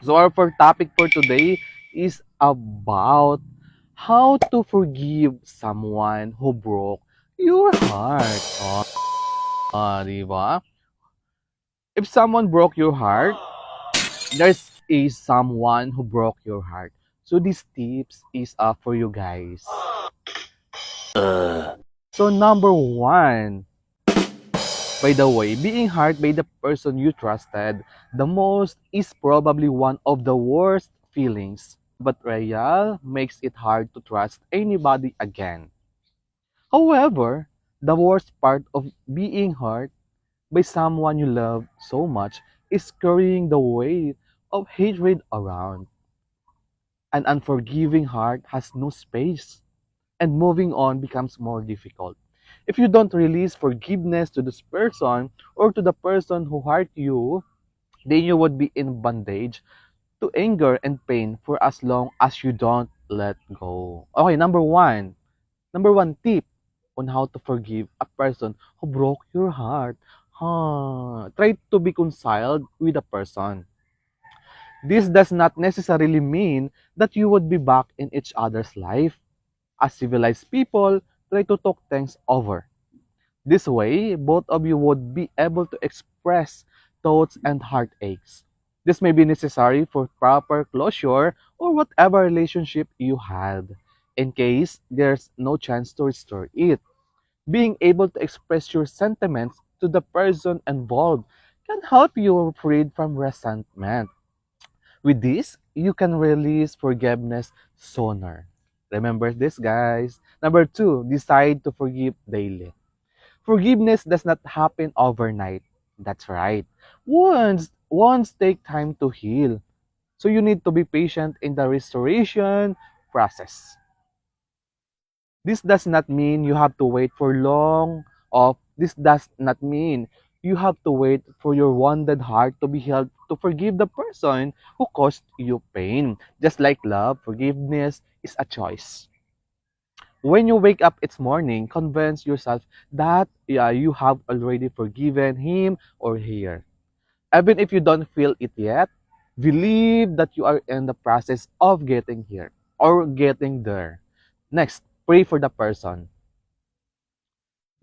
So our topic for today is about how to forgive someone who broke your heart. Di ba? If someone broke your heart, there's a someone who broke your heart. So these tips is for you guys. So number one, by the way, being hurt by the person you trusted the most is probably one of the worst feelings. Betrayal makes it hard to trust anybody again. However, the worst part of being hurt by someone you love so much is carrying the weight of hatred around. An unforgiving heart has no space, and moving on becomes more difficult. If you don't release forgiveness to this person or to the person who hurt you, then you would be in bondage to anger and pain for as long as you don't let go. Okay, number one. Number one tip on how to forgive a person who broke your heart. Try to be reconciled with the person. This does not necessarily mean that you would be back in each other's life. As civilized people, try to talk things over. This way, both of you would be able to express thoughts and heartaches. This may be necessary for proper closure or whatever relationship you had, in case there's no chance to restore it. Being able to express your sentiments to the person involved can help you free from resentment. With this, you can release forgiveness sooner. Remember this, guys. Number two, decide to forgive daily. Forgiveness does not happen overnight. That's right. Once take time to heal. So you need to be patient in the restoration process. This does not mean you have to wait for long of this does not mean you have to wait for your wounded heart to be healed to forgive the person who caused you pain. Just like love, forgiveness is a choice. When you wake up each morning, convince yourself that you have already forgiven him or her. Even if you don't feel it yet, believe that you are in the process of getting here or getting there. Next, pray for the person.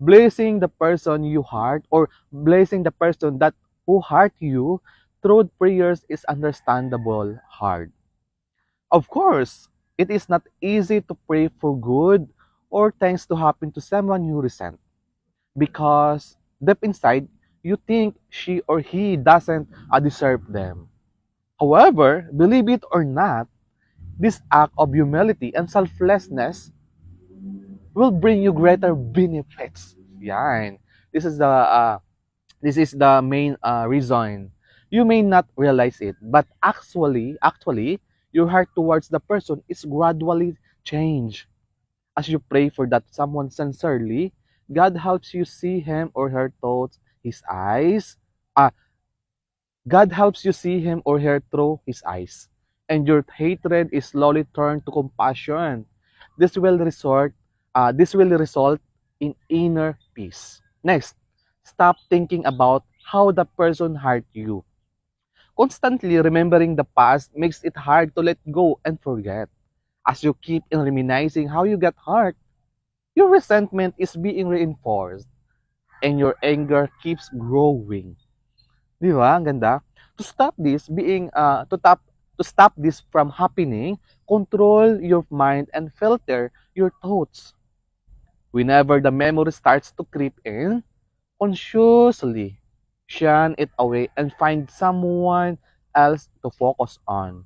Blessing the person you hurt or blessing the person that who hurt you through prayers is understandable hard. Of course, it is not easy to pray for good or things to happen to someone you resent because deep inside you think she or he doesn't deserve them. However, believe it or not, this act of humility and selflessness will bring you greater benefits. Yan. This is the main reason. You may not realize it, but actually, your heart towards the person is gradually changed. As you pray for that someone sincerely, God helps you see him or her thoughts, his eyes. Ah, God helps you see him or her through his eyes. And your hatred is slowly turned to compassion. This will result in inner peace. Next, stop thinking about how the person hurt you. Constantly remembering the past makes it hard to let go and forget. As you keep in reminiscing how you got hurt, your resentment is being reinforced and your anger keeps growing. Di ba? Ang ganda. To stop this being to stop this from happening, control your mind and filter your thoughts. Whenever the memory starts to creep in, consciously shun it away and find someone else to focus on.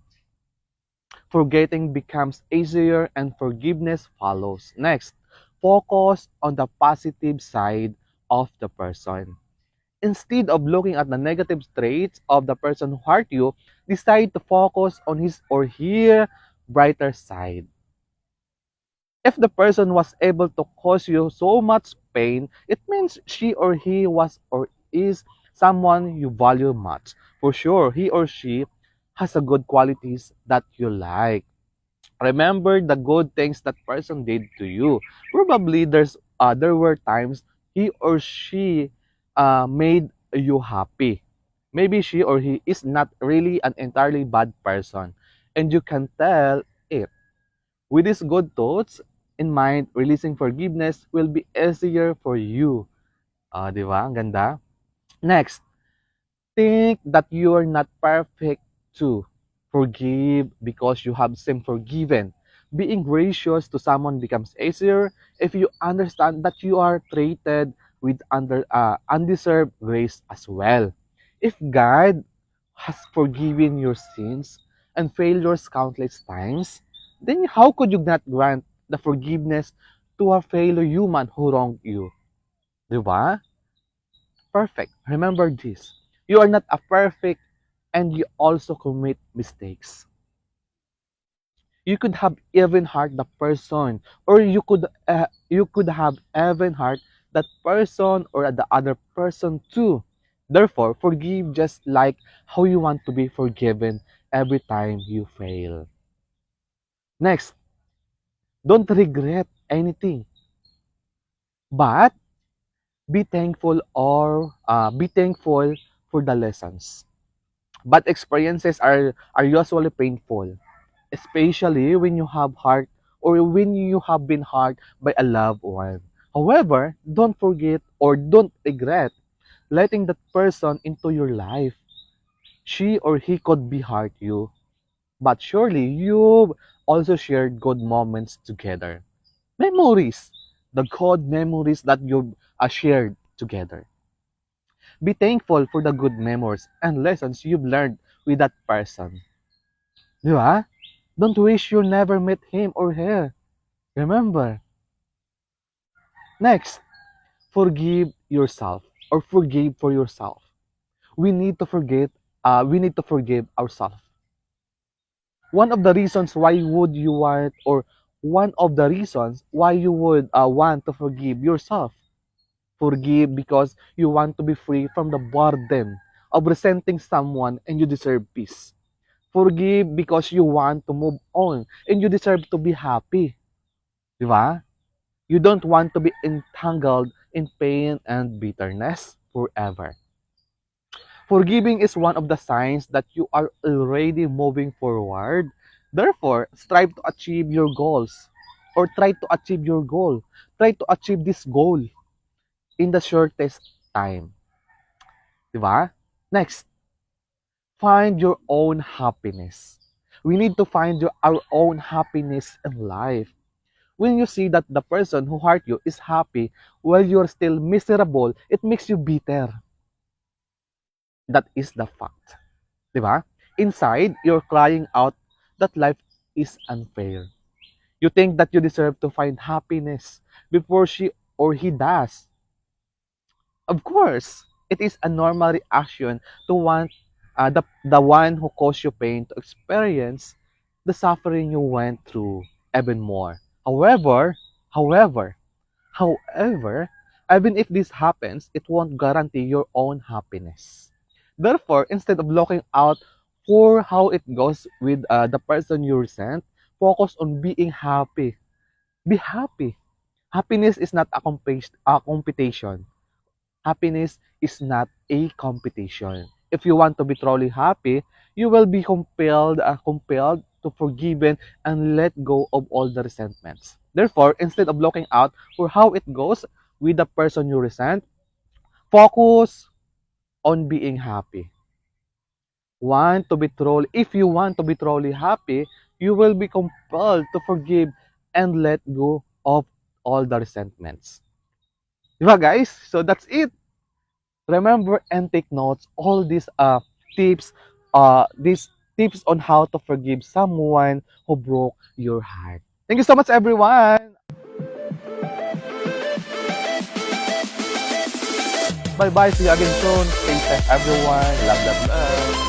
Forgetting becomes easier and forgiveness follows. Next, focus on the positive side of the person. Instead of looking at the negative traits of the person who hurt you, decide to focus on his or her brighter side. If the person was able to cause you so much pain, it means she or he was or is someone you value much. For sure, he or she has a good qualities that you like. Remember the good things that person did to you. Probably there were times he or she made you happy. Maybe she or he is not really an entirely bad person, and you can tell it. With these good thoughts in mind, releasing forgiveness will be easier for you. Di ba? Ang ganda. Next, think that you are not perfect too. Forgive because you have been forgiven. Being gracious to someone becomes easier if you understand that you are treated with undeserved grace as well. If God has forgiven your sins and failures countless times, then how could you not grant the forgiveness to a fellow human who wronged you? Di ba? Perfect. Remember this. You are not a perfect and you also commit mistakes. You could have even hurt the person, or you could have even hurt that person or the other person too. Therefore, forgive just like how you want to be forgiven every time you fail. Next, don't regret anything, but be thankful for the lessons. But experiences are usually painful, especially when you have hurt or when you have been hurt by a loved one. However, don't forget or don't regret letting that person into your life. She or he could be hurt you, but surely you've also shared good moments together. Memories, the good memories that you've shared together. Be thankful for the good memories and lessons you've learned with that person. Di ba? Don't wish you never met him or her. Remember. Next, forgive yourself or forgive for yourself. We need to forgive ourselves. One of the reasons why would you want or one of the reasons why you would want to forgive yourself. Forgive because you want to be free from the burden of resenting someone and you deserve peace. Forgive because you want to move on and you deserve to be happy. Di ba? You don't want to be entangled in pain and bitterness forever. Forgiving is one of the signs that you are already moving forward. Therefore, strive to achieve your goals or try to achieve your goal. Try to achieve this goal in the shortest time. Di ba? Next, find your own happiness. We need to find our own happiness in life. When you see that the person who hurt you is happy while you're still miserable, it makes you bitter. That is the fact. Di ba? Inside, you're crying out that life is unfair. You think that you deserve to find happiness before she or he does. Of course, it is a normal reaction to want the one who caused you pain to experience the suffering you went through even more. However, however, However, even if this happens, it won't guarantee your own happiness. Therefore, instead of looking out for how it goes with the person you resent, focus on being happy. Be happy. Happiness is not a competition. Happiness is not a competition. If you want to be truly happy, you will be compelled to forgive and let go of all the resentments. Therefore, instead of looking out for how it goes with the person you resent, focus on being happy. If you want to be truly happy, you will be compelled to forgive and let go of all the resentments. Diba guys? So that's it. Remember and take notes all tips these tips on how to forgive someone who broke your heart. Thank you so much everyone. Bye bye, see you again soon. Stay safe everyone. Love, love, love.